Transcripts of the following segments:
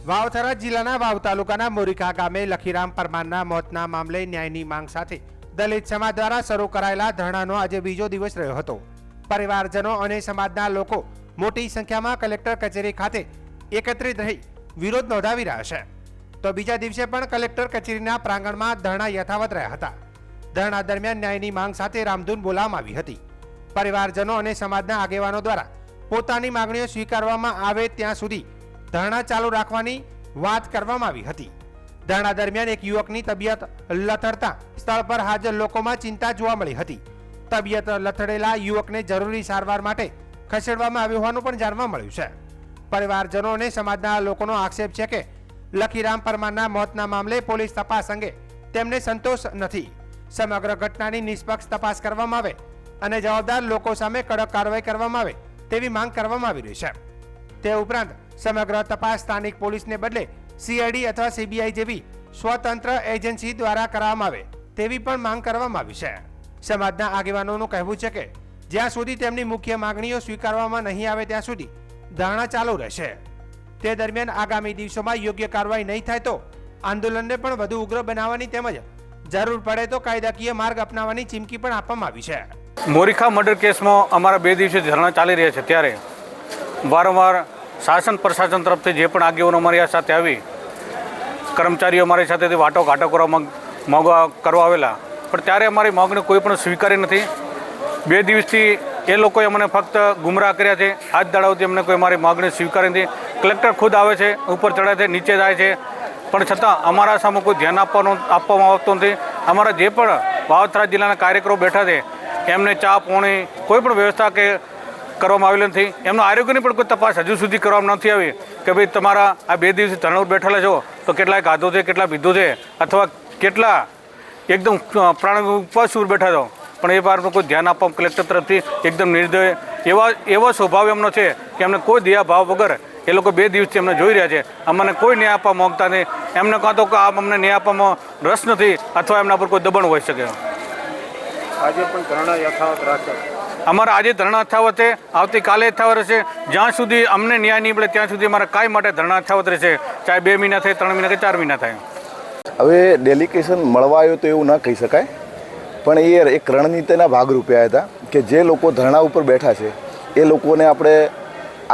વાવથરા જિલ્લાના વાવ તાલુકાના મોરીખા ગામે લખીરામ પરમારના મોતના મામલે ન્યાયની માંગ સાથે દલિત સમાજ દ્વારા શરૂ કરાયેલા ધરણાનો આજે બીજો દિવસ રહ્યો હતો। પરિવારજનો અને સમાજના લોકો મોટી સંખ્યામાં કલેક્ટર કચેરી ખાતે એકત્રિત રહી વિરોધ નોંધાવી રહ્યા છે, તો બીજા દિવસે પણ કલેક્ટર કચેરીના પ્રાંગણમાં ધરણા યથાવત રહ્યા હતા। ધરણા દરમિયાન ન્યાયની માંગ સાથે રામધૂન બોલાવવામાં આવી હતી। પરિવારજનો અને સમાજના આગેવાનો દ્વારા પોતાની માંગણીઓ સ્વીકારવામાં આવે ત્યાં સુધી ધરણા ચાલુ રાખવાની વાત કરવામાં આવી હતી। ધરણા દરમિયાન એક યુવકની તબિયત લથડતા સ્થળ પર હાજર લોકોમાં ચિંતા જોવા મળી હતી। તબિયત લથડેલા યુવકને જરૂરી સારવાર માટે ખસેડવામાં આવ્યો હોવાનું પણ જાણવા મળ્યું છે। પરિવારજનો અને સમાજના લોકોનો આક્ષેપ છે કે લખીરામ પરમારના મોતના મામલે પોલીસ તપાસ અંગે તેમને સંતોષ નથી। સમગ્ર ઘટનાની નિષ્પક્ષ તપાસ કરવામાં આવે અને જવાબદાર લોકો સામે કડક કાર્યવાહી કરવામાં આવે તેવી માંગ કરવામાં આવી રહી છે। તે ઉપરાંત સમગ્ર તપાસ સ્થાનિક પોલીસને બદલે સીઆઈડી અથવા સીબીઆઈ જેવી સ્વતંત્ર એજન્સી દ્વારા કરવામાં આવે તેવી પણ માંગ કરવામાં આવી છે। સમાજના આગેવાનોનું કહેવું છે કે જ્યાં સુધી તેમની મુખ્ય માંગણીઓ સ્વીકારવામાં નહીં આવે ત્યાં સુધી ધરણા ચાલુ રહેશે। તે દરમિયાન આગામી દિવસોમાં યોગ્ય કાર્યવાહી નહીં થાય તો આંદોલનને પણ વધુ ઉગ્ર બનાવવાની તેમજ જરૂર પડે તો કાયદાકીય માર્ગ અપનાવવાની ચીમકી પણ આપવામાં આવી છે। મોરીખા મર્ડર કેસમાં અમારા 2 દિવસે ધરણા ચાલી રહ્યા છે, ત્યારે વારંવાર શાસન પ્રશાસન તરફથી જે પણ આગેવાનો અમારી સાથે આવી, કર્મચારીઓ અમારી સાથેથી વાટો ઘાટો કરવા આવેલા, પણ ત્યારે અમારી માગણી કોઈ પણ સ્વીકારી નથી। 2 દિવસથી એ લોકોએ અમને ફક્ત ગુમરાહ કર્યા છે। આજ દાડાઓથી અમને કોઈ અમારી માગણી સ્વીકારી નથી। કલેક્ટર ખુદ આવે છે, ઉપર ચડે છે, નીચે જાય છે, પણ છતાં અમારા સામે કોઈ ધ્યાન આપવામાં આવતું નથી। અમારા જે પણ વાવથરા જિલ્લાના કાર્યકરો બેઠા છે એમને ચા પાણી કોઈ પણ વ્યવસ્થા કે કરવામાં આવેલી નથી। એમનું આરોગ્યની પણ કોઈ તપાસ હજુ સુધી કરવામાં નથી આવી કે ભાઈ તમારા આ 2 દિવસથી ધરણા બેઠેલા છો તો કેટલાય ખાધો છે, કેટલા પીધો છે, અથવા કેટલા એકદમ પ્રાણ ઉપવાસ બેઠા છો, પણ એ બારનું કોઈ ધ્યાન આપવા કલેક્ટર તરફથી એકદમ નિર્દય એવો સ્વભાવ એમનો છે કે એમને કોઈ દયા ભાવ વગર એ લોકો 2 દિવસથી અમને જોઈ રહ્યા છે। અમને કોઈ ન્યાય આપવા માંગતા નહીં। એમને કાં તો અમને ન્યાય આપવામાં રસ નથી અથવા એમના પર કોઈ દબાણ હોઈ શકે। આજે પણ ધરણા યથાવત રાખે અમારા આજે ધરણા યથાવત છે, આવતીકાલે યથાવત રહેશે। જ્યાં સુધી અમને ન્યાય નહીં મળે ત્યાં સુધી અમારા કાંઈ માટે ધરણા યથાવત રહેશે, ચાહે 2 મહિના થાય, 3 મહિના કે 4 મહિના થાય। હવે ડેલિગેશન મળવા આવ્યો તો એવું ન કહી શકાય, પણ એ એક રણનીતિના ભાગરૂપે આવ્યા હતા કે જે લોકો ધરણા ઉપર બેઠા છે એ લોકોને આપણે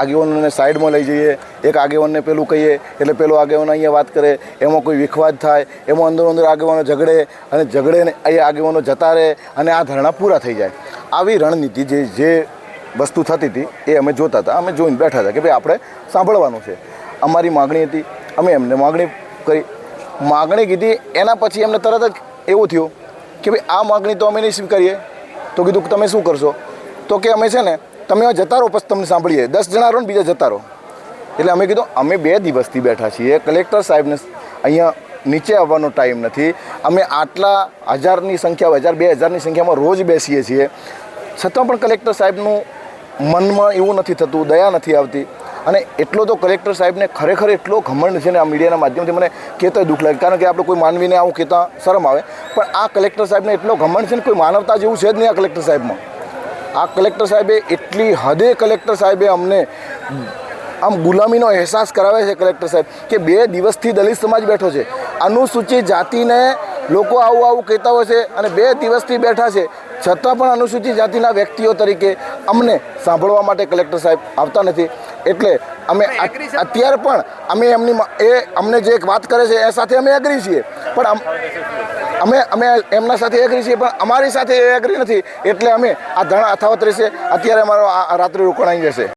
આગેવાનોને સાઈડમાં લઈ જઈએ, એક આગેવાનને પેલું કહીએ એટલે પેલો આગેવાન અહીંયા વાત કરે, એમાં કોઈ વિખવાદ થાય, એમાં અંદર આગેવાનો ઝઘડે અને ઝઘડે અહીંયા આગેવાનો જતા રહે અને આ ધરણા પૂરા થઈ જાય। આવી રણનીતિ જે વસ્તુ થતી હતી એ અમે જોતા હતા, અમે જોઈને બેઠા હતા કે ભાઈ આપણે સાંભળવાનું છે। અમારી માગણી હતી, અમે એમને માગણી કીધી। એના પછી એમને તરત જ એવું થયું કે ભાઈ આ માગણી તો અમે નહીં સ્વીકારીએ। તો કીધું કે તમે શું કરશો? તો કે અમે છે ને તમે જતા રહો, પછી તમને સાંભળીએ, 10 જણા રહો ને બીજા જતા રહો। એટલે અમે કીધું અમે 2 દિવસથી બેઠા છીએ, કલેક્ટર સાહેબને અહીંયા નીચે આવવાનો ટાઈમ નથી, અમે આટલા હજારની સંખ્યા 1000-2000ની સંખ્યામાં રોજ બેસીએ છીએ, છતાં પણ કલેક્ટર સાહેબનું મનમાં એવું નથી થતું, દયા નથી આવતી। અને એટલો તો કલેક્ટર સાહેબને ખરેખર એટલો ઘમંડ છે ને, આ મીડિયાના માધ્યમથી મને કહેતા દુઃખ લાગે, કારણ કે આપણે કોઈ માનવીને આવું કહેતા શરમ આવે, પણ આ કલેક્ટર સાહેબને એટલો ઘમંડ છે ને, કોઈ માનવતા જેવું છે જ નહીં આ કલેક્ટર સાહેબમાં। આ કલેક્ટર સાહેબે એટલી હદે કલેક્ટર સાહેબે અમને આમ ગુલામીનો અહેસાસ કરાવે છે કલેક્ટર સાહેબ કે 2 દિવસથી દલિત સમાજ બેઠો છે, અનુસૂચિત જાતિને લોકો આવું કહેતા હોય છે અને 2 દિવસથી બેઠા છે, છતાં પણ અનુસૂચિત જાતિના વ્યક્તિઓ તરીકે અમને સાંભળવા માટે કલેક્ટર સાહેબ આવતા નથી। એટલે અમે અત્યારે પણ અમે અમને જે એક વાત કરે છે એ સાથે અમે એગ્રી છીએ, પણ અમે એમના સાથે એગ્રી છીએ, પણ અમારી સાથે એ એગ્રી નથી, એટલે અમે આ ધરણા યથાવત રહેશે। અત્યારે અમારો રાત્રિ રોકાણ આવી જશે।